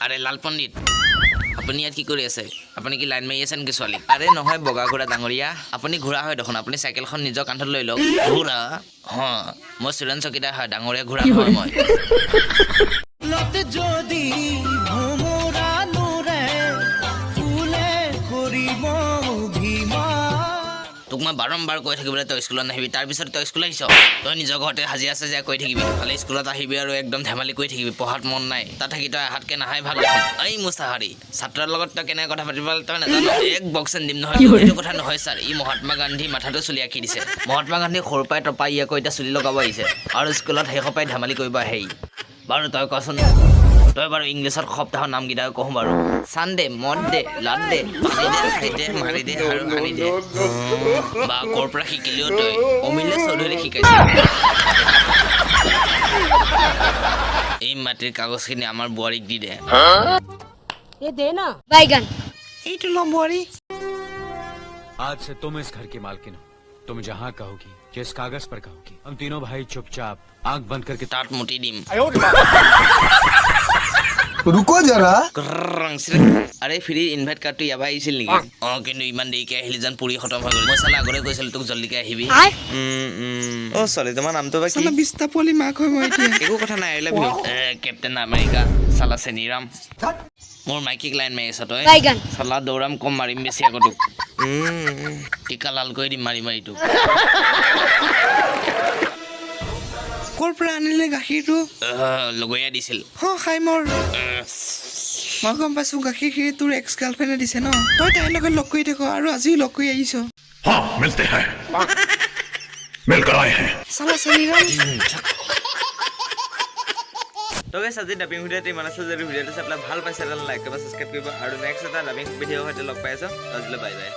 আৰে লাল পণ্ডিত আপুনি ইয়াত কি কৰি আছে আপুনি কি লাইন মাৰি আছে নেকি ছোৱালী আৰে নহয় বগা ঘোঁৰা ডাঙৰীয়া আপুনি ঘোঁৰা হয় দেখোন আপুনি চাইকেলখন নিজৰ কান্ধত লৈ লওক ঘোঁৰা মই সুৰেন চকিদাৰ হয় ডাঙৰীয়া ঘোঁৰা নহয় মই লতে যদি ভোমৰা নুৰে ফুলে কৰিব অভিমান তোক মই বাৰম্বাৰ কৈ থাকিবলৈ তই স্কুলত নাহিবি তাৰপিছত তই স্কুল আহিছ তই নিজৰ ঘৰতে হাজিৰা চাজিৰা কৰি থাকিবি খালি স্কুলত আহিবি আৰু একদম ধেমালি কৰি থাকিবি পঢ়াত মন নাই তাত থাকি তই হাতকে নাহাই ভাল দেখোন এই মুস্তাহাৰী ছাত্ৰৰ লগত তই কেনেকৈ কথা পাতিব তই নাজানো এক বক্সেন দিম নহয় এইটো কথা নহয় ছাৰ ই মহাত্মা গান্ধী মাথাটো চুলি আঁকি দিছে মহাত্মা গান্ধী সৰুৰ পৰাই টপা ই আকৌ এতিয়া চুলি লগাব আহিছে আৰু স্কুলত শেষৰ পৰাই ধেমালি কৰিব আহে বাৰু তই কচোন তই বাৰু ইংলিছত সপ্তাহৰ নামকেইটা কওঁ বাৰু চানডে মনডে লাডে পানী দে খাই দে মাৰি দে আৰু আনি দে বা ক'ৰ পৰা শিকিলিও তই অমিলে চৌধুৰী শিকাইছে এই মাটিৰ কাগজখিনি আমাৰ বোৱাৰীক দি দে ये देना बैगन এইটো ল বোৱাৰী आज से तुम इस घर की मालकिन हो तुम जहाँ कहोगी जिस कागज पर कहोगी हम तीनों भाई चुपचाप आंख बंद करके তাত মুতি দিম रुको जरा আৰে ফ্ৰী ইনভাইট কাৰ্ডটো ইয়াৰ পৰা আহিছিল নেকি কিন্তু ইমান দেৰিকৈ আহিলি যেন পুৰি খতম হৈ গ'ল মই চালা আগতে কৈছিলোঁ তোক জল্দিকৈ আহিবি চলি তোমাৰ নামটো বা কি বিস্তা পলি মাক হয় মই এতিয়া একো কথা নাই I love you captain America চালা চেনিৰাম মোৰ মাইকিক লাইন মাৰি আছ তই बैगन চালা দৌৰাম কম মাৰিম বেছি আকৌ তোক টিকা লাল কৰি দিম মাৰি মাৰি তোক ক'ৰ পৰা আনিলে গাখীৰটো লগৰীয়া দিছিল খাই মোৰ মই গম পাইছো গাখীৰখিনি তোৰ এক্স গাৰ্লফ্ৰেণ্ডে দিছে ন তই তাইৰ লগত লগ কৰি থাক আৰু আজিও লগ কৰি আহিছ हाँ मिलते हैं मिलकर आए हैं চালা চেনিৰাম তো গাইছ আজি ডাবিং ভিডিঅ'টো ইমান আছে যদি ভিডিঅ'টো চাই পেলাই ভাল পাইছে তেনে লাইক কৰিব ছাবস্ক্ৰাইব কৰিব আৰু নেক্সট এটা ডাবিং ভিডিঅ'ৰ সৈতে লগ পাই আছোঁ আজিলৈ বাই বাই